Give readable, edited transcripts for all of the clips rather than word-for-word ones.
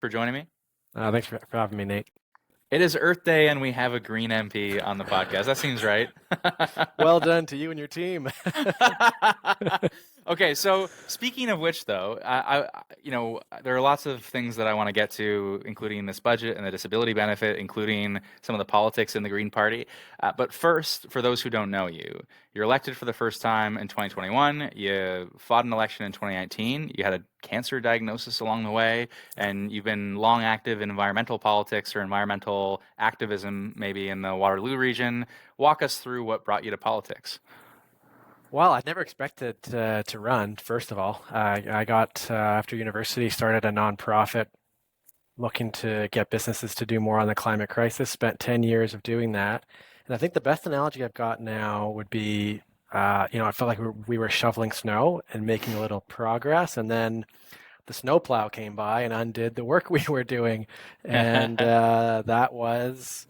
for joining me. Thanks for having me, Nate. It is Earth Day and we have a green MP on the podcast. That seems right. Well done to you and your team. Okay, so speaking of which, though, there are lots of things that I want to get to, including this budget and the disability benefit, including some of the politics in the Green Party. But first, for those who don't know you, you're elected for the first time in 2021. You fought an election in 2019. You had a cancer diagnosis along the way, and you've been long active in environmental politics or environmental activism, maybe in the Waterloo region. Walk us through what brought you to politics. Well, I never expected to run, first of all. I got, after university, started a nonprofit looking to get businesses to do more on the climate crisis, spent 10 years of doing that. And I think the best analogy I've got now would be, I felt like we were shoveling snow and making a little progress. And then the snowplow came by and undid the work we were doing. And that was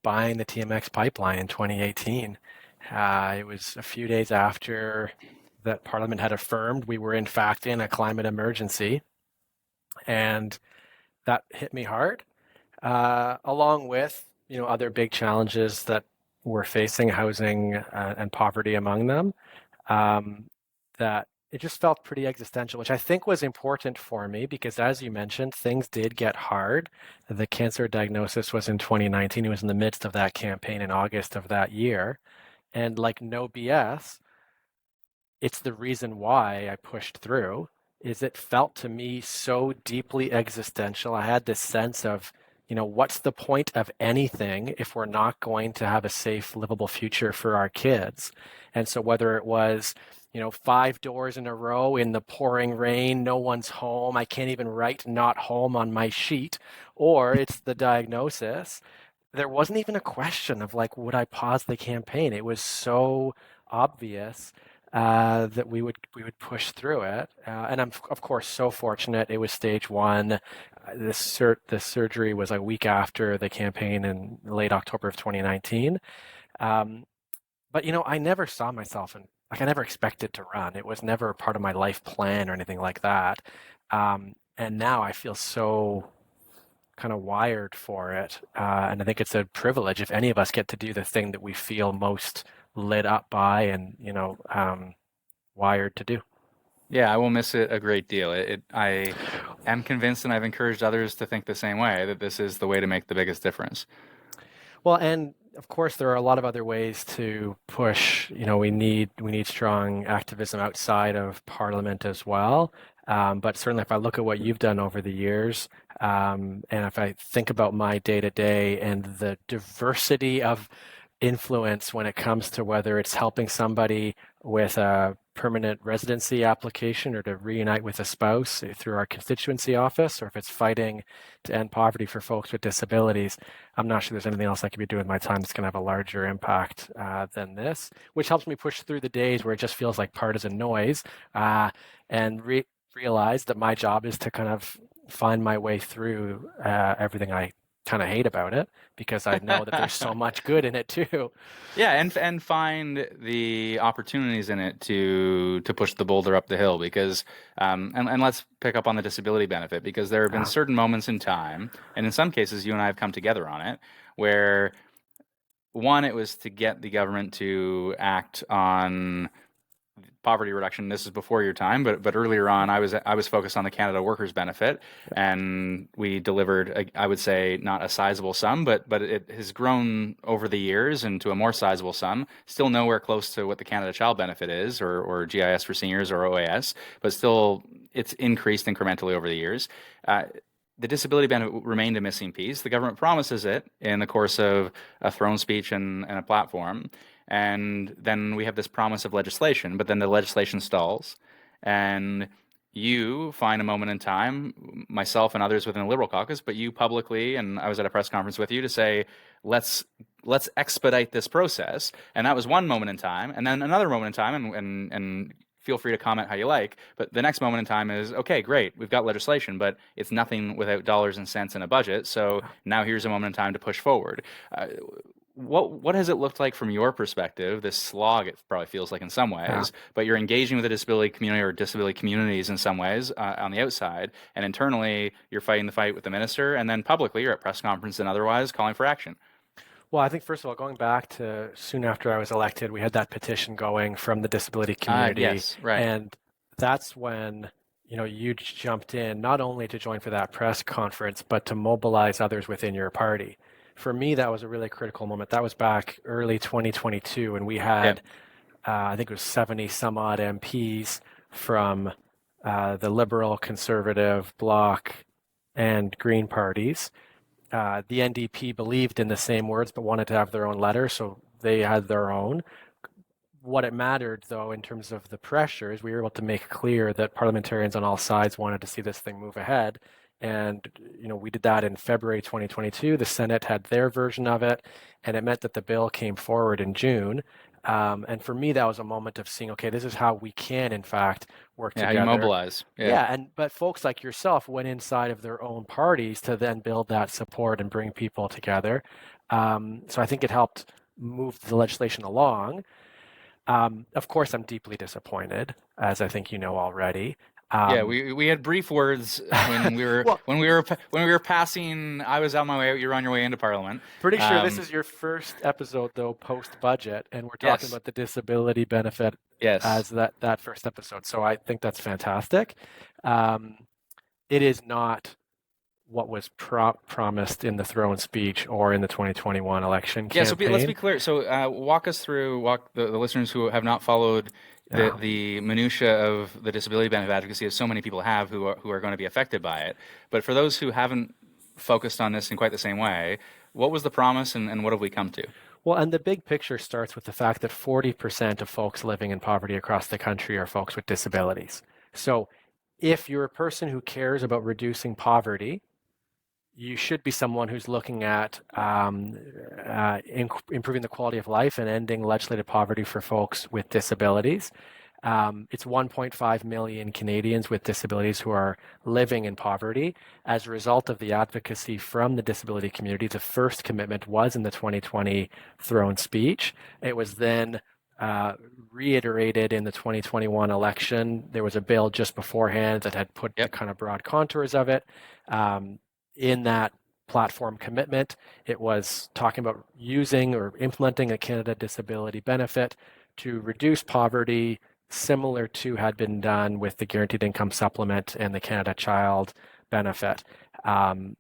buying the TMX pipeline in 2018. It was a few days after that Parliament had affirmed we were in fact in a climate emergency, and that hit me hard, along with other big challenges that we're facing, housing and poverty among them. That it just felt pretty existential, which I think was important for me because, as you mentioned, things did get hard. The cancer diagnosis was in 2019. It was in the midst of that campaign in August of that year. And like no BS, it's the reason why I pushed through, is it felt to me so deeply existential. I had this sense of, what's the point of anything if we're not going to have a safe, livable future for our kids? And so whether it was, 5 doors in a row in the pouring rain, no one's home, I can't even write not home on my sheet, or it's the diagnosis, there wasn't even a question of like, would I pause the campaign? It was so obvious that we would push through it, and I'm of course so fortunate. It was stage one. The surgery was a week after the campaign in late October of 2019. But I never saw myself in, like, I never expected to run. It was never part of my life plan or anything like that. And now I feel so kind of wired for it. And I think it's a privilege if any of us get to do the thing that we feel most lit up by and, wired to do. Yeah, I will miss it a great deal. I am convinced, and I've encouraged others to think the same way, that this is the way to make the biggest difference. Well, and of course, there are a lot of other ways to push. We need strong activism outside of Parliament as well. But certainly, if I look at what you've done over the years, and if I think about my day to day and the diversity of influence when it comes to whether it's helping somebody with a permanent residency application or to reunite with a spouse through our constituency office, or if it's fighting to end poverty for folks with disabilities, I'm not sure there's anything else I could be doing with my time that's going to have a larger impact than this, which helps me push through the days where it just feels like partisan noise, and realize that my job is to kind of find my way through everything I kind of hate about it, because I know that there's so much good in it too. Yeah, and find the opportunities in it to push the boulder up the hill because and let's pick up on the disability benefit because there have been Uh, certain moments in time, and in some cases you and I have come together on it, where one, it was to get the government to act on poverty reduction. This is before your time, but earlier on, I was focused on the Canada Workers Benefit, and we delivered, I would say, not a sizable sum, but it has grown over the years into a more sizable sum. Still nowhere close to what the Canada Child Benefit is, or GIS for seniors, or OAS, but still it's increased incrementally over the years. Uh, the disability benefit remained a missing piece. The government promises it in the course of a throne speech and a platform. And then we have this promise of legislation, but then the legislation stalls. And you find a moment in time, myself and others within the Liberal caucus, but you publicly, and I was at a press conference with you to say, let's let's expedite this process. And that was one moment in time. And then another moment in time, and feel free to comment how you like. But the next moment in time is, okay, great, we've got legislation, but it's nothing without dollars and cents in a budget. So now here's a moment in time to push forward. Uh, what has it looked like from your perspective? This slog, it probably feels like in some Yeah. ways, but you're engaging with the disability community or disability communities in some ways on the outside, and internally you're fighting the fight with the minister, and then publicly you're at press conference and otherwise calling for action. Well, I think first of all, going back to soon after I was elected, we had that petition going from the disability community, Yes, right. and that's when you jumped in not only to join for that press conference, but to mobilize others within your party. For me, that was a really critical moment. That was back early 2022, and we Yep. had I think it was 70 some odd MPs from the Liberal, Conservative, Bloc, and Green parties. The NDP believed in the same words but wanted to have their own letter, so they had their own. What it mattered, though, in terms of the pressure, is we were able to make clear that parliamentarians on all sides wanted to see this thing move ahead. And we did that in February 2022. The Senate had their version of it, and it meant that the bill came forward in June. And for me, that was a moment of seeing, okay, this is how we can, in fact, work Yeah, how you together. mobilize. Yeah. Yeah, but folks like yourself went inside of their own parties to then build that support and bring people together. So I think it helped move the legislation along. Of course, I'm deeply disappointed, as I think you know already. Yeah, Um, we had brief words when we were well, when we were passing. I was on my way out. You were on your way into Parliament. pretty sure this Um, is your first episode, though, post-budget, and we're talking yes, about the disability benefit yes. as that first episode. So I think that's fantastic. Um, it is not what was promised in the throne speech or in the 2021 election Yeah, so let's be campaign. clear. So walk us through, walk the listeners who have not followed Yeah. the minutia of the disability benefit advocacy, as so many people have who are going to be affected by it. But for those who haven't focused on this in quite the same way, what was the promise and what have we come to? Well, and the big picture starts with the fact that 40% of folks living in poverty across the country are folks with disabilities. So if you're a person who cares about reducing poverty, you should be someone who's looking at improving the quality of life and ending legislated poverty for folks with disabilities. It's 1.5 million Canadians with disabilities who are living in poverty. As a result of the advocacy from the disability community, the first commitment was in the 2020 throne speech. It was then reiterated in the 2021 election. There was a bill just beforehand that had put the Yep. kind of broad contours of it. In that platform commitment, it was talking about using or implementing a Canada Disability Benefit to reduce poverty, similar to had been done with the Guaranteed Income Supplement and the Canada Child Benefit. And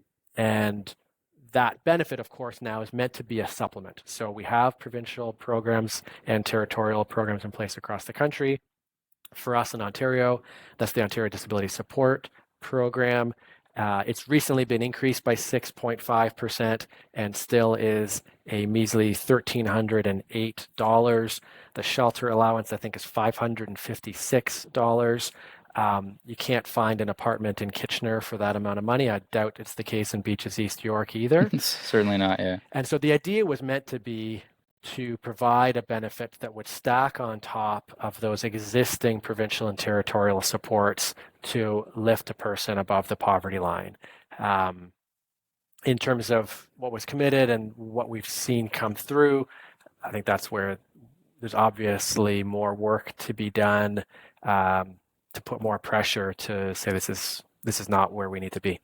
that benefit, of course, now is meant to be a supplement. So we have provincial programs and territorial programs in place across the country. For us in Ontario, that's the Ontario Disability Support Program. It's recently been increased by 6.5% and still is a measly $1,308. The shelter allowance, I think, is $556. You can't find an apartment in Kitchener for that amount of money. I doubt it's the case in Beaches East York either. Certainly not. Yeah. And so the idea was meant to be to provide a benefit that would stack on top of those existing provincial and territorial supports to lift a person above the poverty line. In terms of what was committed and what we've seen come through, I think that's where there's obviously more work to be done, to put more pressure to say this is not where we need to be.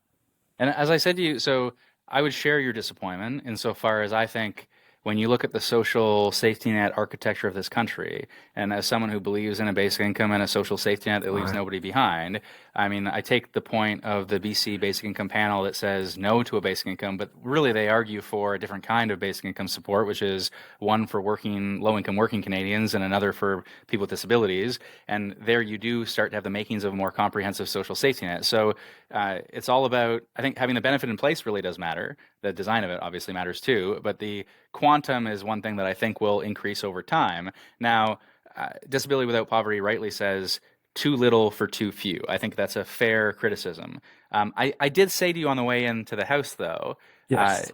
And as I said to you, so I would share your disappointment insofar as I think when you look at the social safety net architecture of this country, and as someone who believes in a basic income and a social safety net that leaves Right. nobody behind, I mean, I take the point of the BC basic income panel that says no to a basic income, but really they argue for a different kind of basic income support, which is one for low-income working Canadians and another for people with disabilities. And there you do start to have the makings of a more comprehensive social safety net. So it's all about, I think, having the benefit in place really does matter. The design of it obviously matters too, but the quantum is one thing that I think will increase over time. Now, Disability Without Poverty rightly says too little for too few. I think that's a fair criticism. I did say to you on the way into the House, though, uh, Yes.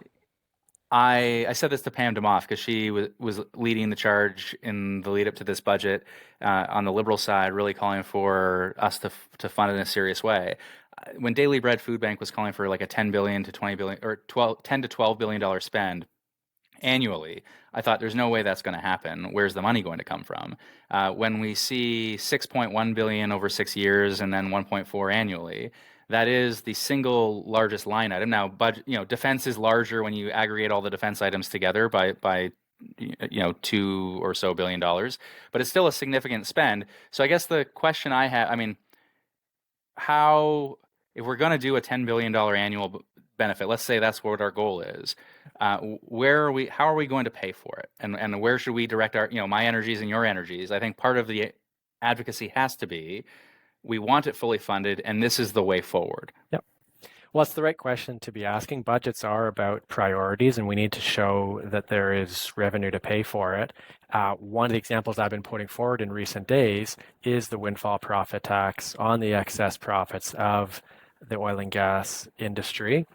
I said this to Pam DeMoff because she was leading the charge in the lead up to this budget on the Liberal side, really calling for us to fund it in a serious way. When Daily Bread Food Bank was calling for like a 10 billion to 20 billion or 10 to 12 billion dollar spend, annually. I thought there's no way that's going to happen. Where's the money going to come from? When we see 6.1 billion over 6 years and then 1.4 annually, that is the single largest line item. Now, budget, defense is larger when you aggregate all the defense items together by $2 or so billion, but it's still a significant spend. So I guess the question I have, I mean, how if we're going to do a $10 billion annual benefit, let's say that's what our goal is, where are we, how are we going to pay for it, and where should we direct our, my energies and your energies? I think part of the advocacy has to be we want it fully funded, and this is the way forward. Yep. Well, it's the right question to be asking. Budgets are about priorities, and we need to show that there is revenue to pay for it. One of the examples I've been putting forward in recent days is the windfall profit tax on the excess profits of the oil and gas industry.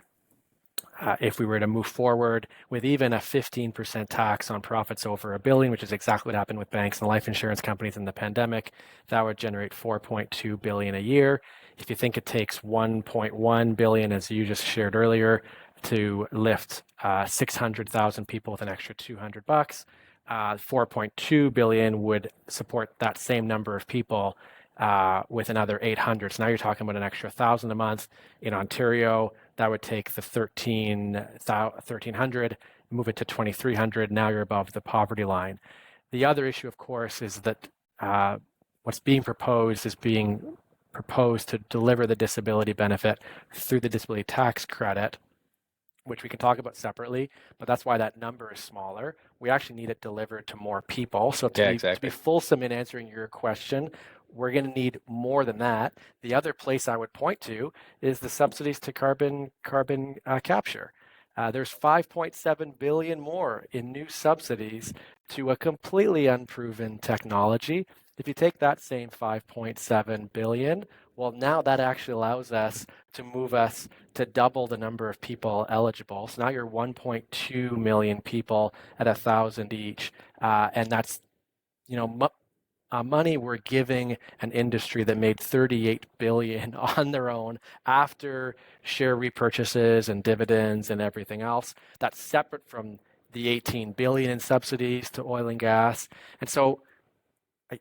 If we were to move forward with even a 15% tax on profits over $1 billion, which is exactly what happened with banks and life insurance companies in the pandemic, that would generate $4.2 billion a year. If you think it takes $1.1 billion, as you just shared earlier, to lift 600,000 people with an extra $200, $4.2 billion would support that same number of people with another 800. So now you're talking about an extra 1,000 a month. In Ontario, that would take the 1,300, move it to 2,300. Now you're above the poverty line. The other issue, of course, is that what's being proposed is being proposed to deliver the disability benefit through the disability tax credit, which we can talk about separately, but that's why that number is smaller. We actually need it delivered to more people. So to be fulsome in answering your question, we're going to need more than that. The other place I would point to is the subsidies to carbon capture. There's 5.7 billion more in new subsidies to a completely unproven technology. If you take that same 5.7 billion, well, now that actually allows us to move us to double the number of people eligible. So now you're 1.2 million people at 1,000 each, and that's money we're giving an industry that made 38 billion on their own after share repurchases and dividends and everything else. That's separate from the 18 billion in subsidies to oil and gas. And so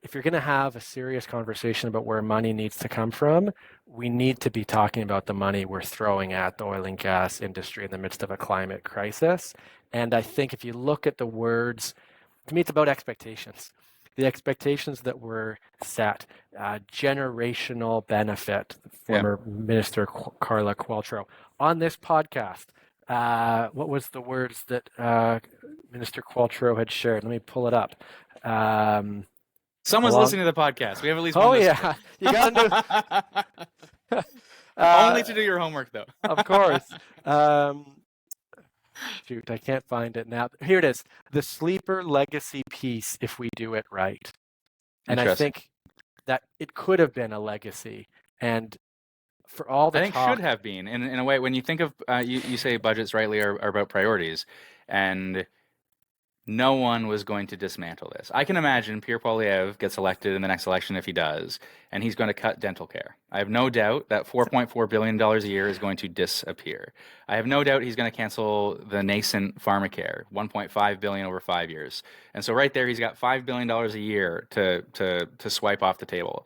if you're going to have a serious conversation about where money needs to come from, we need to be talking about the money we're throwing at the oil and gas industry in the midst of a climate crisis. And I think if you look at the words, to me, it's about expectations. The expectations that were set, generational benefit, former Minister Carla Qualtrough. On this podcast, what was the words that Minister Qualtrough had shared? Let me pull it up. Someone's listening to the podcast. We have at least one listener. You got to only to do your homework, though. Of course. Shoot, I can't find it now. Here it is. The sleeper legacy piece, if we do it right. And I think that it could have been a legacy. And for all the talk, should have been. In a way, when you think of, you say budgets rightly are about priorities. And no one was going to dismantle this. I can imagine Pierre Poilievre gets elected in the next election if he does, and he's going to cut dental care. I have no doubt that $4.4 billion a year is going to disappear. I have no doubt he's going to cancel the nascent pharmacare, $1.5 billion over 5 years. And so right there, he's got $5 billion a year to swipe off the table.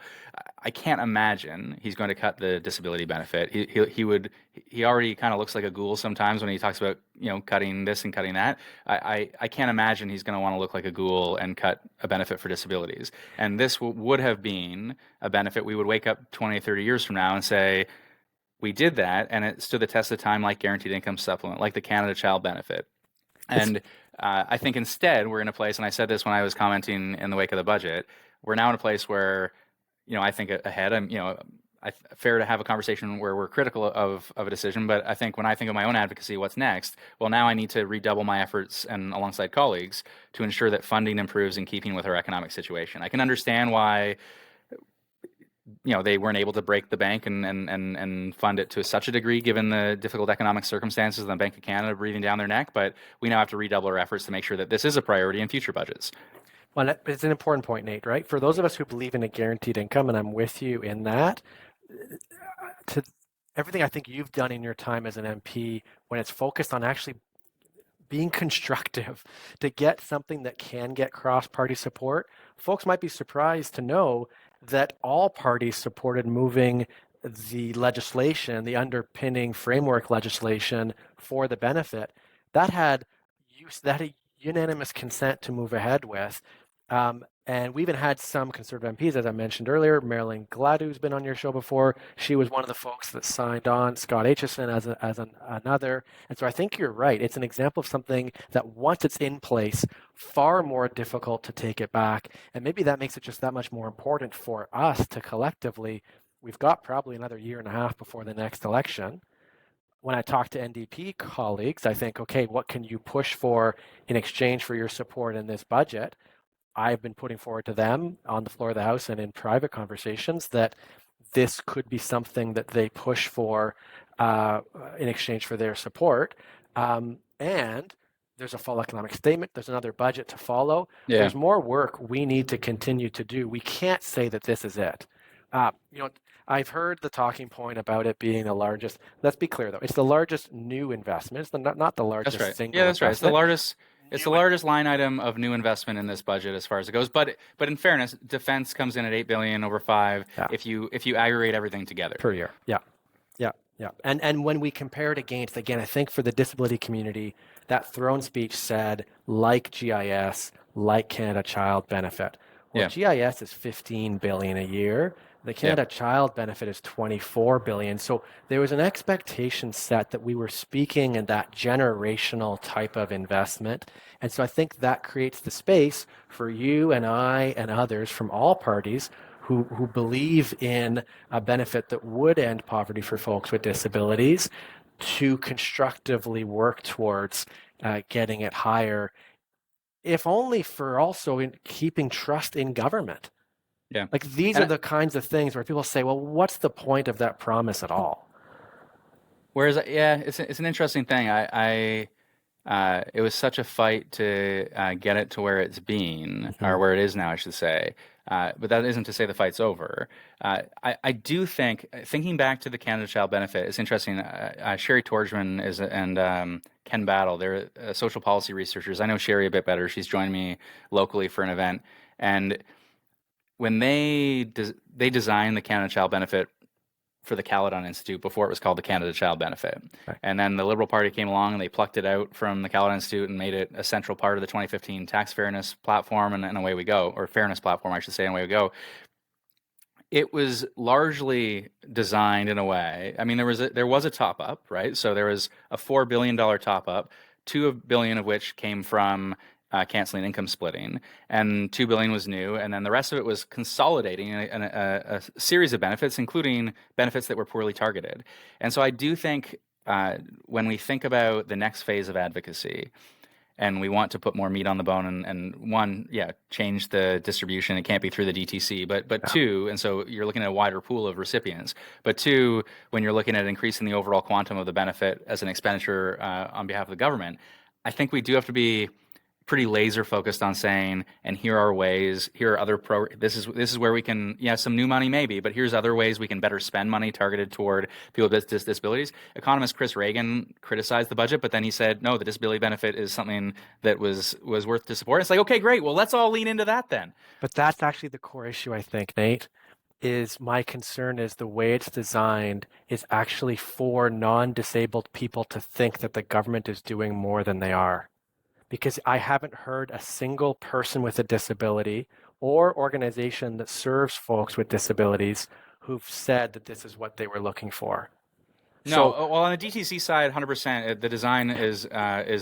I can't imagine he's going to cut the disability benefit. He already kind of looks like a ghoul sometimes when he talks about cutting this and cutting that. I can't imagine he's going to want to look like a ghoul and cut a benefit for disabilities. And this would have been a benefit. We would wake up 20, 30 years from now and say, we did that, and it stood the test of time, like guaranteed income supplement, like the Canada Child Benefit. And I think instead we're in a place, and I said this when I was commenting in the wake of the budget, we're now in a place where I think ahead. Fair to have a conversation where we're critical of a decision, but I think when I think of my own advocacy, what's next? Well, now I need to redouble my efforts and alongside colleagues to ensure that funding improves in keeping with our economic situation. I can understand why they weren't able to break the bank and fund it to such a degree given the difficult economic circumstances and the Bank of Canada breathing down their neck, but we now have to redouble our efforts to make sure that this is a priority in future budgets. Well, it's an important point, Nate, right? For those of us who believe in a guaranteed income, and I'm with you in that, to everything I think you've done in your time as an MP, when it's focused on actually being constructive to get something that can get cross-party support. Folks might be surprised to know that all parties supported moving the legislation, the underpinning framework legislation for the benefit. That had unanimous consent to move ahead with. And we even had some Conservative MPs, as I mentioned earlier. Marilyn Glad, who's been on your show before, she was one of the folks that signed on. Scott Aitchison as another. And so I think you're right. It's an example of something that once it's in place, far more difficult to take it back. And maybe that makes it just that much more important for us to collectively, we've got probably another year and a half before the next election. When I talk to NDP colleagues, I think, okay, what can you push for in exchange for your support in this budget? I've been putting forward to them on the floor of the House and in private conversations that this could be something that they push for in exchange for their support. And there's a full economic statement. There's another budget to follow. Yeah. There's more work we need to continue to do. We can't say that this is it. I've heard the talking point about it being the largest. Let's be clear, though. It's the largest new investment. It's not the largest That's right. single Yeah, that's right. It's the investment. largest. It's the largest line item of new investment in this budget as far as it goes. But in fairness, defense comes in at $8 billion over 5. Yeah. If you aggregate everything together Per year. Yeah. And when we compare it against, again, I think for the disability community, that throne speech said like GIS, like Canada Child Benefit. Well, GIS is $15 billion a year. The Canada Child Benefit is $24 billion. So there was an expectation set that we were speaking in that generational type of investment. And so I think that creates the space for you and I and others from all parties who believe in a benefit that would end poverty for folks with disabilities to constructively work towards getting it higher, if only for also in keeping trust in government. Yeah. Like these are the kinds of things where people say, well, what's the point of that promise at all? Whereas, it's an interesting thing. It was such a fight to get it to where it's been, or where it is now, I should say. But that isn't to say the fight's over. I do think, thinking back to the Canada Child Benefit, it's interesting. Sherry Torgman and Ken Battle, they're social policy researchers. I know Sherry a bit better. She's joined me locally for an event. And when they designed the Canada Child Benefit for the Caledon Institute before it was called the Canada Child Benefit. Right. And then the Liberal Party came along and they plucked it out from the Caledon Institute and made it a central part of the 2015 tax fairness platform, and away we go, or fairness platform, I should say, and away we go. It was largely designed in a way. I mean, there was a top up, right? So there was a $4 billion top up, $2 billion of which came from canceling income splitting, and $2 billion was new, and then the rest of it was consolidating a series of benefits, including benefits that were poorly targeted. And so I do think when we think about the next phase of advocacy, and we want to put more meat on the bone, and change the distribution. It can't be through the DTC, but two, and so you're looking at a wider pool of recipients. But two, when you're looking at increasing the overall quantum of the benefit as an expenditure on behalf of the government, I think we do have to be pretty laser focused on saying, and here are ways, here are other this is where we can, some new money maybe, but here's other ways we can better spend money targeted toward people with disabilities. Economist Chris Reagan criticized the budget, but then he said, no, the disability benefit is something that was worth to support. It's like, okay, great, well, let's all lean into that then. But that's actually the core issue, I think, Nate, is my concern is the way it's designed is actually for non-disabled people to think that the government is doing more than they are. Because I haven't heard a single person with a disability or organization that serves folks with disabilities who've said that this is what they were looking for. No, well, on the DTC side, 100%, the design is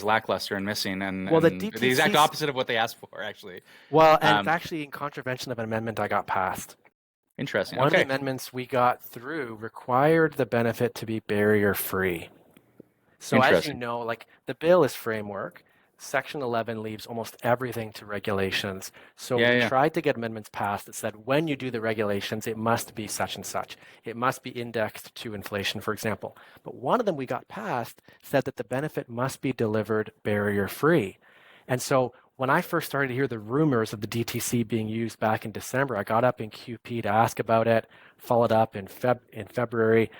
lackluster and missing, and the exact opposite of what they asked for, actually. Well, and it's actually in contravention of an amendment I got passed. Interesting. One of the amendments we got through required the benefit to be barrier-free. So as you know, like the bill is framework. Section 11 leaves almost everything to regulations. So we tried to get amendments passed that said when you do the regulations, it must be such and such. It must be indexed to inflation, for example. But one of them we got passed said that the benefit must be delivered barrier-free. And so when I first started to hear the rumors of the DTC being used back in December, I got up in QP to ask about it, followed up in February.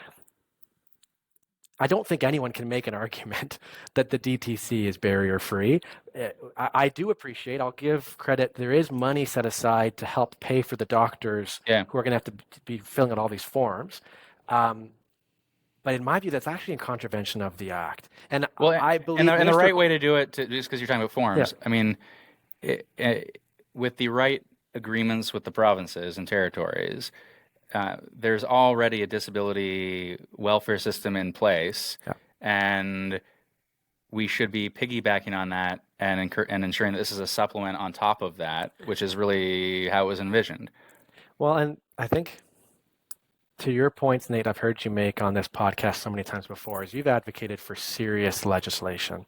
I don't think anyone can make an argument that the DTC is barrier free. I do appreciate, I'll give credit, there is money set aside to help pay for the doctors Yeah. who are going to have to be filling out all these forms. But in my view, that's actually in contravention of the act. And Well, I and believe the Minister. right way to do it, just because you're talking about Yeah, forms, I mean, with the right agreements with the provinces and territories, there's already a disability welfare system in place, yeah. and we should be piggybacking on that and ensuring that this is a supplement on top of that, which is really how it was envisioned. Well, and I think to your points, Nate, I've heard you make on this podcast so many times before, is you've advocated for serious legislation.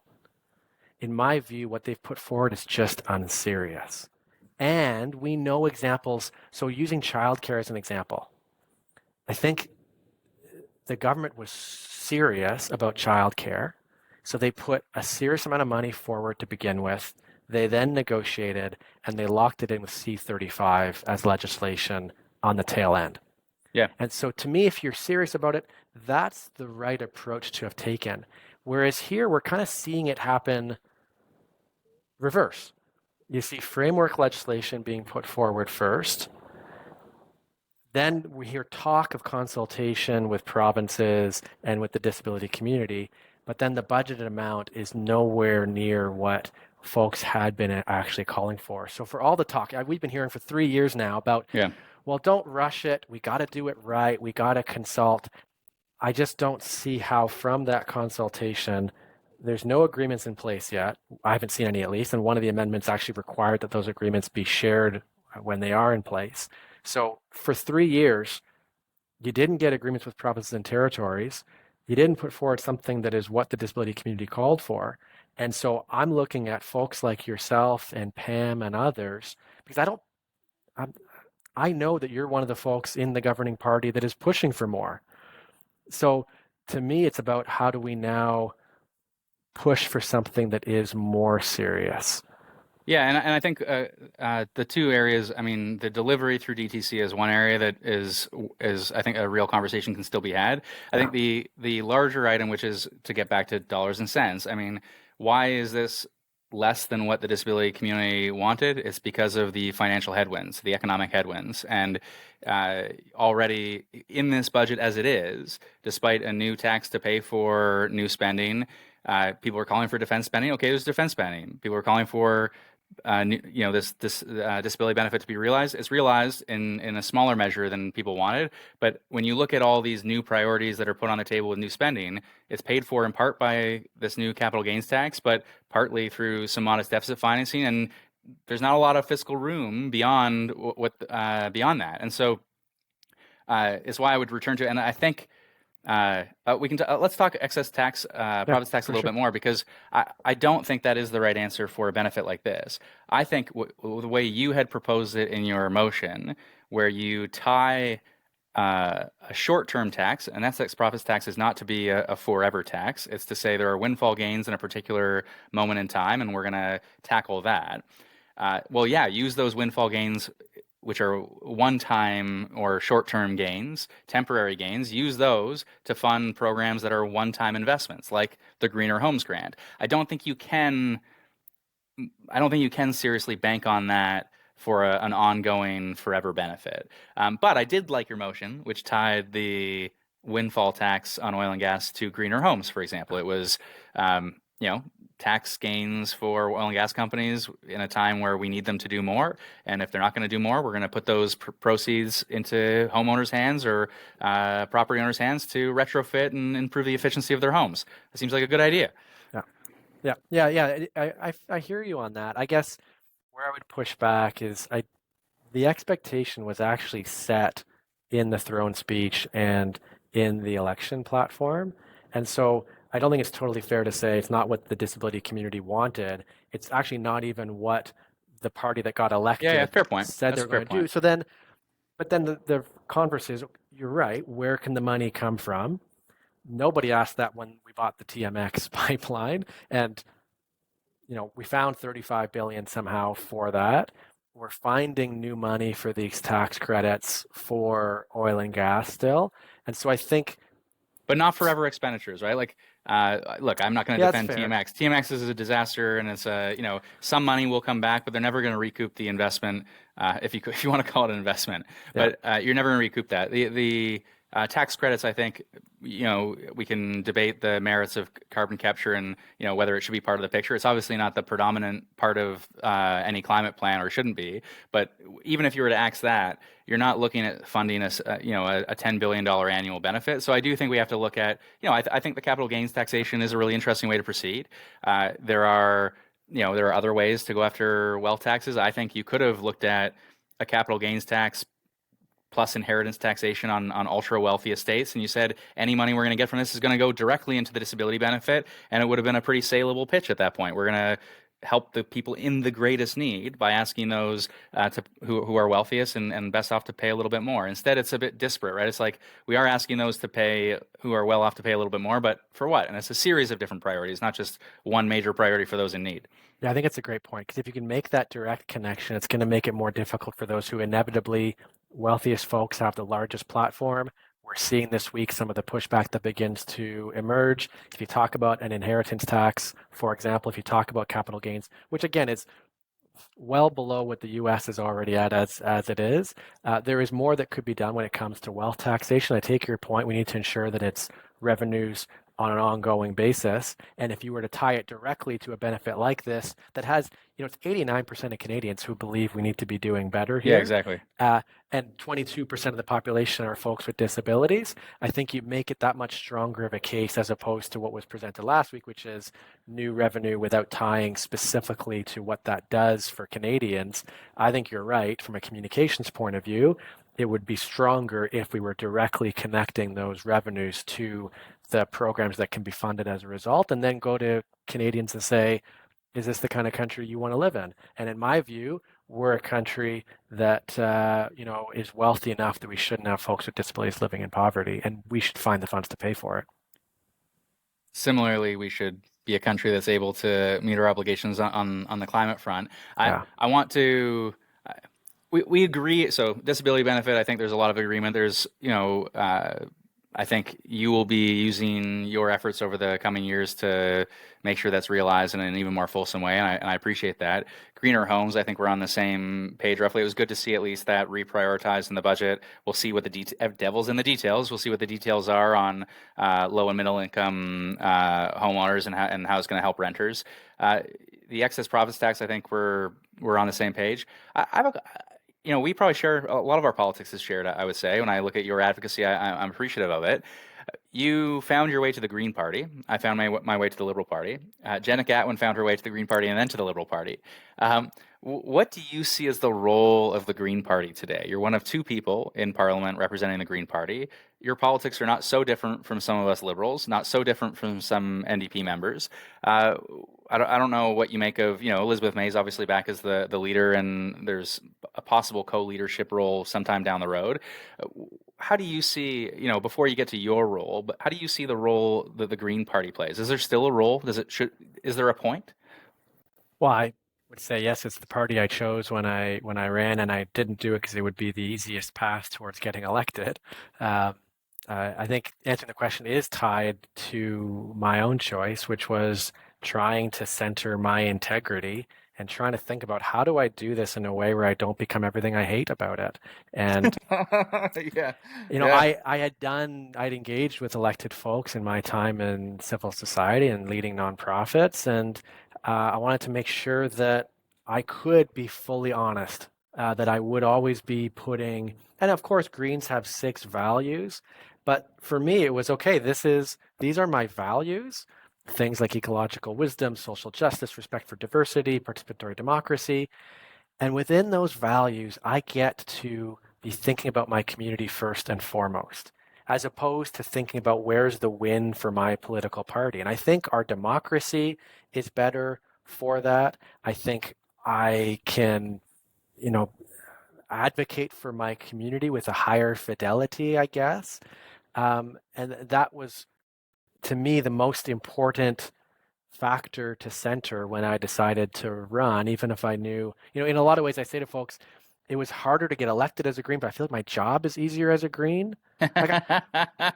In my view, what they've put forward is just unserious. And we know examples. So, using childcare as an example, I think the government was serious about childcare. So, they put a serious amount of money forward to begin with. They then negotiated and they locked it in with C-35 as legislation on the tail end. Yeah. And so, to me, if you're serious about it, that's the right approach to have taken. Whereas here, we're kind of seeing it happen reverse. You see framework legislation being put forward first. Then we hear talk of consultation with provinces and with the disability community, but then the budgeted amount is nowhere near what folks had been actually calling for. So for all the talk, we've been hearing for 3 years now about, Yeah. well, don't rush it. We got to do it right. We got to consult. I just don't see how from that consultation, there's no agreements in place yet. I haven't seen any at least, and one of the amendments actually required that those agreements be shared when they are in place. So for 3 years, you didn't get agreements with provinces and territories. You didn't put forward something that is what the disability community called for. And so I'm looking at folks like yourself and Pam and others, because I know that you're one of the folks in the governing party that is pushing for more. So to me, it's about how do we now push for something that is more serious. Yeah, and I think the two areas, I mean, the delivery through DTC is one area that is I think a real conversation can still be had. I Yeah. think the larger item, which is to get back to dollars and cents. I mean, why is this less than what the disability community wanted? It's because of the financial headwinds, the economic headwinds, and already in this budget as it is, despite a new tax to pay for new spending. People are calling for defense spending. Okay, there's defense spending. People are calling for this disability benefit to be realized. It's realized in a smaller measure than people wanted. But when you look at all these new priorities that are put on the table with new spending, it's paid for in part by this new capital gains tax, but partly through some modest deficit financing. And there's not a lot of fiscal room beyond beyond that. And so it's why I would return to. And I think. We can let's talk excess tax, Yeah, province tax a for little sure. bit more because I don't think that is the right answer for a benefit like this. I think the way you had proposed it in your motion, where you tie a short-term tax, an excess profits tax is not to be a forever tax. It's to say there are windfall gains in a particular moment in time, and we're going to tackle that. Well, yeah, use those windfall gains which are one-time or short-term gains, temporary gains, use those to fund programs that are one-time investments, like the Greener Homes Grant. I don't think you can seriously bank on that for an ongoing forever benefit. But I did like your motion, which tied the windfall tax on oil and gas to greener homes, for example. It was, tax gains for oil and gas companies in a time where we need them to do more. And if they're not going to do more, we're going to put those proceeds into homeowners' hands or property owners' hands to retrofit and improve the efficiency of their homes. It seems like a good idea. Yeah. Yeah. I hear you on that. I guess where I would push back is the expectation was actually set in the throne speech and in the election platform. And so I don't think it's totally fair to say it's not what the disability community wanted. It's actually not even what the party that got Yeah, elected fair point. said they That's were a fair going to do. point. So then, but then the converse is, you're right, where can the money come from? Nobody asked that when we bought the TMX pipeline. And we found 35 billion somehow for that. We're finding new money for these tax credits for oil and gas still. And so I think but not forever expenditures, right? Like, look, I'm not going to Yeah, that's defend fair. TMX. TMX is a disaster, and it's some money will come back, but they're never going to recoup the investment, if you want to call it an investment. Yeah. But you're never going to recoup that. The tax credits, I think, we can debate the merits of carbon capture and whether it should be part of the picture. It's obviously not the predominant part of any climate plan, or shouldn't be. But even if you were to axe that, you're not looking at funding a $10 billion annual benefit. So I do think we have to look at, I think the capital gains taxation is a really interesting way to proceed. There are other ways to go after wealth taxes. I think you could have looked at a capital gains tax plus inheritance taxation on ultra wealthy estates, and you said any money we're going to get from this is going to go directly into the disability benefit, and it would have been a pretty saleable pitch at that point. We're going to help the people in the greatest need by asking those who are wealthiest and best off to pay a little bit more. Instead, it's a bit disparate, right? It's like we are asking those who are well off to pay a little bit more, but for what? And it's a series of different priorities, not just one major priority for those in need. Yeah, I think it's a great point because if you can make that direct connection, it's going to make it more difficult for those who inevitably wealthiest folks have the largest platform. We're seeing this week some of the pushback that begins to emerge. If you talk about an inheritance tax, for example, if you talk about capital gains, which again is well below what the U.S. is already at as it is. There is more that could be done when it comes to wealth taxation. I take your point. We need to ensure that it's revenues on an ongoing basis. And if you were to tie it directly to a benefit like this, that has, it's 89% of Canadians who believe we need to be doing better Yeah, here. exactly. And 22% of the population are folks with disabilities. I think you make it that much stronger of a case as opposed to what was presented last week, which is new revenue without tying specifically to what that does for Canadians. I think you're right. From a communications point of view, it would be stronger if we were directly connecting those revenues to the programs that can be funded as a result, and then go to Canadians and say, is this the kind of country you want to live in? And in my view, we're a country that is wealthy enough that we shouldn't have folks with disabilities living in poverty, and we should find the funds to pay for it. Similarly, we should be a country that's able to meet our obligations on the climate front. I Yeah. I want to. We agree. So disability benefit, I think there's a lot of agreement. I think you will be using your efforts over the coming years to make sure that's realized in an even more fulsome way, and I appreciate that. Greener homes, I think we're on the same page roughly. It was good to see at least that reprioritized in the budget. We'll see what devil's in the details. We'll see what the details are on low and middle income homeowners and how it's going to help renters. The excess profits tax, I think we're on the same page. I have a we probably share a lot of our politics is shared. I would say when I look at your advocacy, I'm appreciative of it. You found your way to the Green Party. I found my way to the Liberal Party. Janet Gatwin found her way to the Green Party and then to the Liberal Party. What do you see as the role of the Green Party today? You're one of two people in Parliament representing the Green Party. Your politics are not so different from some of us Liberals, not so different from some NDP members. I don't know what you make of, Elizabeth May's obviously back as the leader, and there's a possible co-leadership role sometime down the road. How do you see, before you get to your role, but how do you see the role that the Green Party plays? Is there still a role? Is there a point? Well, I would say yes. It's the party I chose when I ran, and I didn't do it because it would be the easiest path towards getting elected. Um, I think answering the question is tied to my own choice, which was trying to center my integrity and trying to think about how do I do this in a way where I don't become everything I hate about it. And Yeah, yeah. I'd engaged with elected folks in my time in civil society and leading nonprofits, and I wanted to make sure that I could be fully honest, that I would always be putting, and of course, Greens have six values, but for me, it was okay. These are my values. Things like ecological wisdom, social justice, respect for diversity, participatory democracy. And within those values, I get to be thinking about my community first and foremost, as opposed to thinking about where's the win for my political party. And I think our democracy is better for that. I think I can, you know, advocate for my community with a higher fidelity, I guess. And that was, to me, the most important factor to center when I decided to run, even if I knew, in a lot of ways, I say to folks, it was harder to get elected as a Green, but I feel like my job is easier as a Green. Like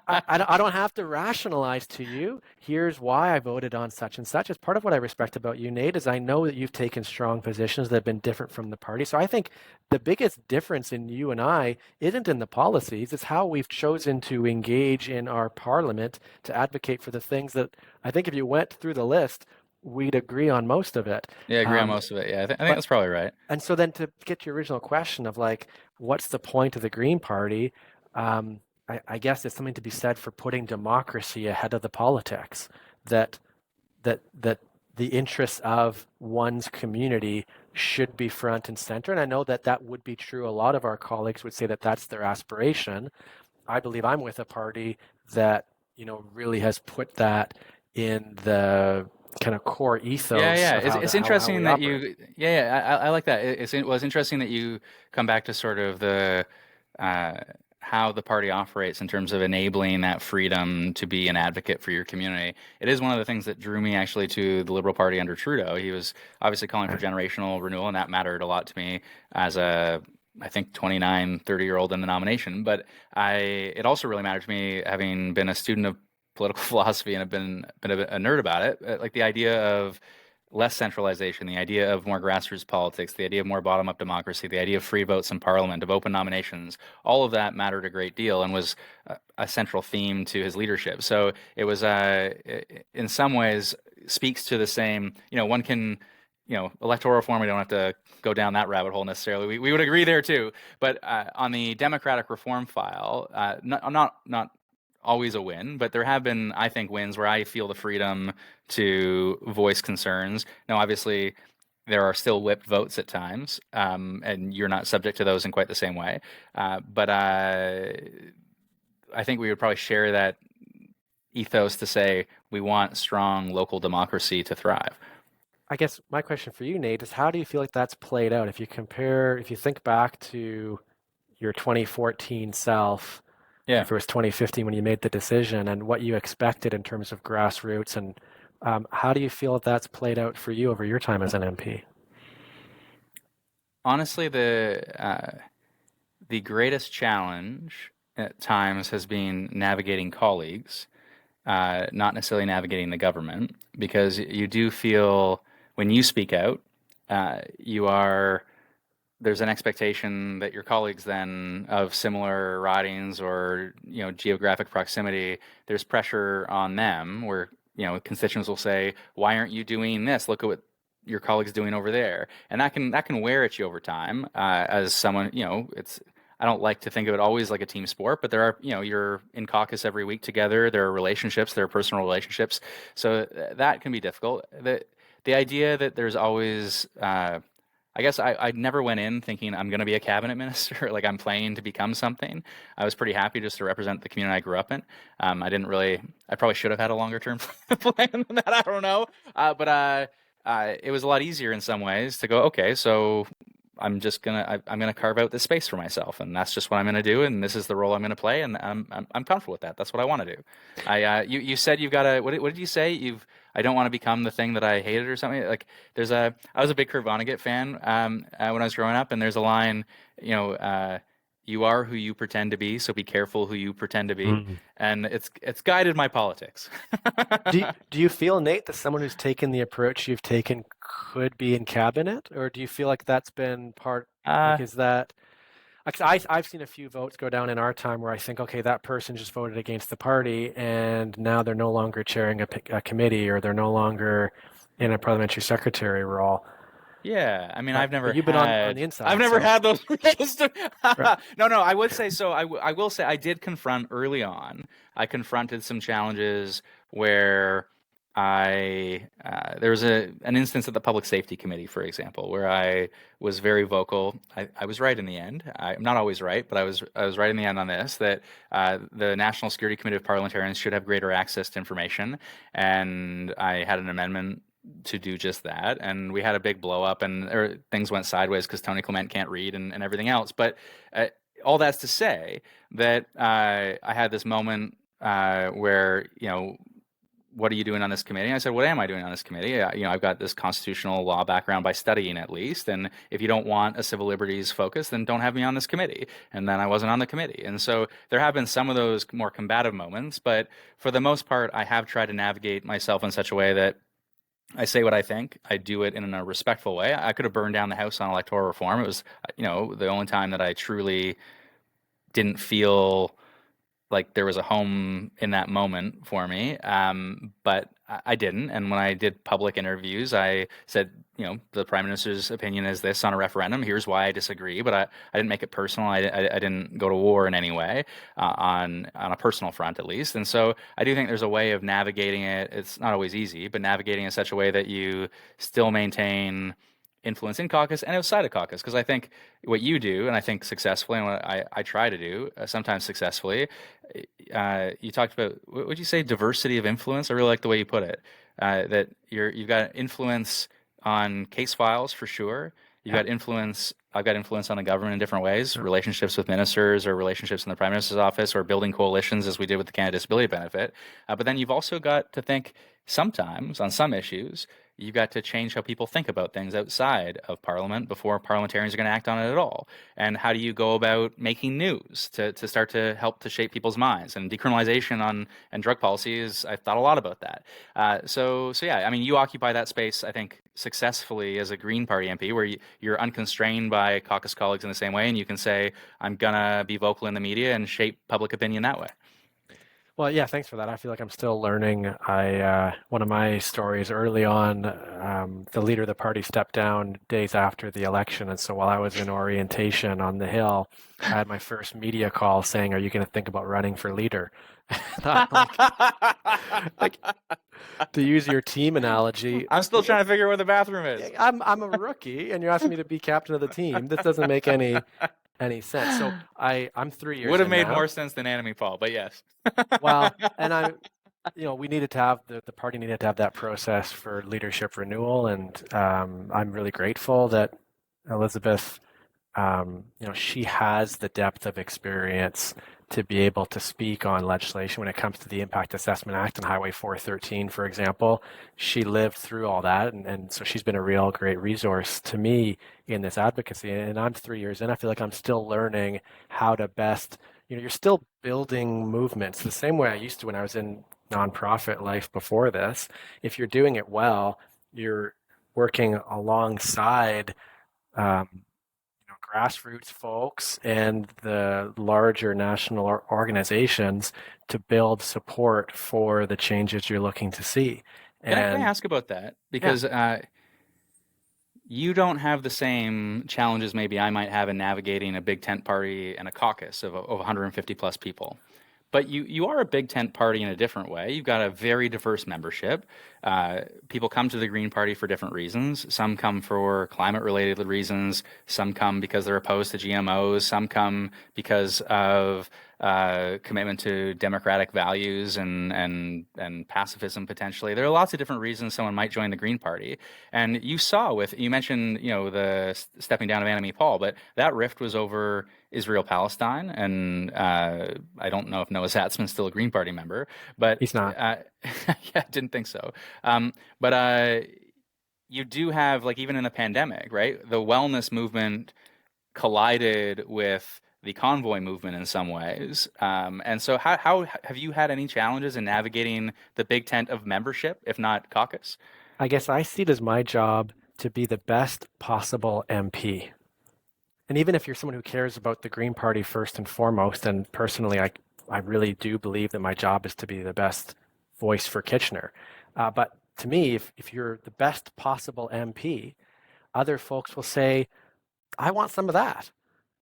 I don't have to rationalize to you, here's why I voted on such and such. It's part of what I respect about you, Nate, is I know that you've taken strong positions that have been different from the party. So I think the biggest difference in you and I isn't in the policies, it's how we've chosen to engage in our parliament to advocate for the things that I think if you went through the list, we'd agree on most of it. Yeah, I agree on Um, most of it. Yeah, I think but that's probably right. and so then to get your original question of like, what's the point of the Green Party? Um, I guess there's something to be said for putting democracy ahead of the politics. That that the interests of one's community should be front and center. And I know that that would be true. A lot of our colleagues would say that that's their aspiration. I believe I'm with a party that really has put that in the kind of core Yeah, ethos yeah. of It's how interesting we that operate. you. Yeah, yeah. I like that. Well, it's interesting that you come back to sort of the uh, how the party operates in terms of enabling that freedom to be an advocate for your community. It is one of the things that drew me actually to the Liberal Party under Trudeau. He was obviously calling for Right. generational renewal, and that mattered a lot to me as a I think 29, 30-year-old in the nomination. But it also really mattered to me having been a student of political philosophy and have been a nerd about it. Like the idea of less centralization, the idea of more grassroots politics, the idea of more bottom-up democracy, the idea of free votes in parliament, of open nominations, all of that mattered a great deal and was a central theme to his leadership. So it was, in some ways, speaks to the same, one can, electoral reform, we don't have to go down that rabbit hole necessarily. We would agree there too. But on the democratic reform file, not always a win, but there have been, I think, wins where I feel the freedom to voice concerns. Now, obviously, there are still whipped votes at times, and you're not subject to those in quite the same way. But I think we would probably share that ethos to say we want strong local democracy to thrive. I guess my question for you, Nate, is how do you feel like that's played out? If you think back to your 2014 self, Yeah. if it was 2015 when you made the decision, and what you expected in terms of grassroots, and how do you feel that that's played out for you over your time as an MP? Honestly, the greatest challenge at times has been navigating colleagues, not necessarily navigating the government, because you do feel when you speak out, you are there's an expectation that your colleagues then of similar ridings or geographic proximity, there's pressure on them where constituents will say, "Why aren't you doing this? Look at what your colleagues doing over there," and that can wear at you over time. As someone, it's I don't like to think of it always like a team sport, but there are you're in caucus every week together. There are relationships, there are personal relationships, so that can be difficult. The idea that there's always I guess I never went in thinking I'm going to be a cabinet minister, like I'm planning to become something. I was pretty happy just to represent the community I grew up in. I probably should have had a longer term plan than that. I don't know. But it was a lot easier in some ways to go, okay, so I'm gonna carve out this space for myself, and that's just what I'm gonna do, and this is the role I'm gonna play, and I'm comfortable with that. That's what I want to do. You said you've got to what did you say? I don't want to become the thing that I hated or something. Like I was a big Kurt Vonnegut fan when I was growing up, and there's a line, you know, you are who you pretend to be, so be careful who you pretend to be, Mm. and it's guided my politics. Do you feel, Nate, that someone who's taken the approach you've taken could be in cabinet, or do you feel like that's been part? uh, Like, is that? Like, I've seen a few votes go down in our time where I think, okay, that person just voted against the party, and now they're no longer chairing a committee, or they're no longer in a parliamentary secretary role. Yeah, I mean, But you've been on the I've inside, never so had those roles. right. No, no, I would say so. I will say I did confront early on. I confronted some challenges where there was an instance at the Public Safety Committee, for example, where I was very vocal. I was right in the end. I'm not always right, but I was right in the end on this that the National Security Committee of Parliamentarians should have greater access to information, and I had an amendment to do just that. And we had a big blow up, and things went sideways because Tony Clement can't read and everything else. But uh, all that's to say that I had this moment where what are you doing on this committee? And I said, what am I doing on this committee? I've got this constitutional law background by studying at least. And if you don't want a civil liberties focus, then don't have me on this committee. And then I wasn't on the committee. And so there have been some of those more combative moments, but for the most part, I have tried to navigate myself in such a way that I say what I think. I do it in a respectful way. I could have burned down the house on electoral reform. It was, the only time that I truly didn't feel like there was a home in that moment for me. But I didn't. And when I did public interviews, I said, the prime minister's opinion is this on a referendum. Here's why I disagree. But I didn't make it personal. I didn't go to war in any way, on a personal front at least. And so I do think there's a way of navigating it. It's not always easy, but navigating in such a way that you still maintain influence in caucus and outside of caucus. Because I think what you do, and I think successfully, and what I try to do, sometimes successfully, you talked about, what would you say, diversity of influence? I really like the way you put it. That you've got influence on case files for sure. You've Yeah. got influence. I've got influence on the government in different ways, Yeah. relationships with ministers or relationships in the prime minister's office or building coalitions as we did with the Canada Disability Benefit. But then you've also got to think sometimes on some issues, you've got to change how people think about things outside of Parliament before parliamentarians are going to act on it at all. And how do you go about making news to start to help to shape people's minds? And decriminalization and drug policy is, I've thought a lot about that. So yeah, I mean, you occupy that space, I think, successfully as a Green Party MP, where you're unconstrained by caucus colleagues in the same way, and you can say, I'm gonna be vocal in the media and shape public opinion that way. Well, yeah, thanks for that. I feel like I'm still learning. One of my stories early on, the leader of the party stepped down days after the election, and so while I was in orientation on the Hill, I had my first media call saying, "Are you going to think about running for leader?" And I'm like, to use your team analogy, I'm still trying to figure out where the bathroom is. I'm a rookie, and you're asking me to be captain of the team. This doesn't make any sense. So I'm 3 years Would have in made now. more sense than Anime Paul, but yes. Well, and we needed to have the party needed to have that process for leadership renewal, and I'm really grateful that Elizabeth, she has the depth of experience to be able to speak on legislation when it comes to the Impact Assessment Act and Highway 413, for example. She lived through all that, and so she's been a real great resource to me in this advocacy. And I'm 3 years in. I feel like I'm still learning how to best, you're still building movements the same way I used to when I was in nonprofit life before this. If you're doing it well, you're working alongside grassroots folks and the larger national organizations to build support for the changes you're looking to see. Can I And ask about that? yeah, Because you don't have the same challenges maybe I might have in navigating a big tent party and a caucus of 150 plus people. But you are a big tent party in a different way. You've got a very diverse membership. People come to the Green Party for different reasons. Some come for climate-related reasons. Some come because they're opposed to GMOs. Some come because of commitment to democratic values and pacifism potentially. There are lots of different reasons someone might join the Green Party. And you mentioned the stepping down of Anime Paul, but that rift was over Israel Palestine, and I don't know if Noah Zatzman's still a Green Party member, but he's not. yeah, I didn't think so. But you do have, like, even in the pandemic, right? The wellness movement collided with the convoy movement in some ways. And so how have you had any challenges in navigating the big tent of membership, if not caucus? I guess I see it as my job to be the best possible MP. And even if you're someone who cares about the Green Party first and foremost, and personally, I really do believe that my job is to be the best voice for Kitchener. But to me, if you're the best possible MP, other folks will say, I want some of that.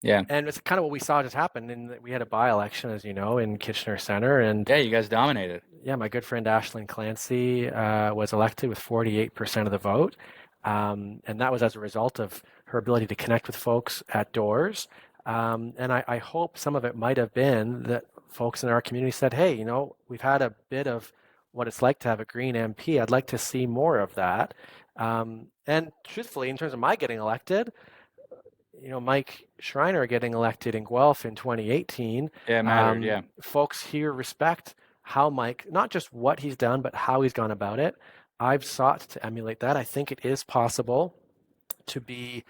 Yeah. And it's kind of what we saw just happen. And we had a by-election, as you know, in Kitchener Centre. And Yeah, you guys dominated. yeah, my good friend Ashlyn Clancy was elected with 48% of the vote. And that was as a result of her ability to connect with folks at doors. And I hope some of it might have been that folks in our community said, hey, we've had a bit of what it's like to have a Green MP. I'd like to see more of that. And truthfully, in terms of my getting elected, Mike Schreiner getting elected in Guelph in 2018, Yeah, it mattered. Yeah. folks here respect how Mike, not just what he's done, but how he's gone about it. I've sought to emulate that. I think it is possible to be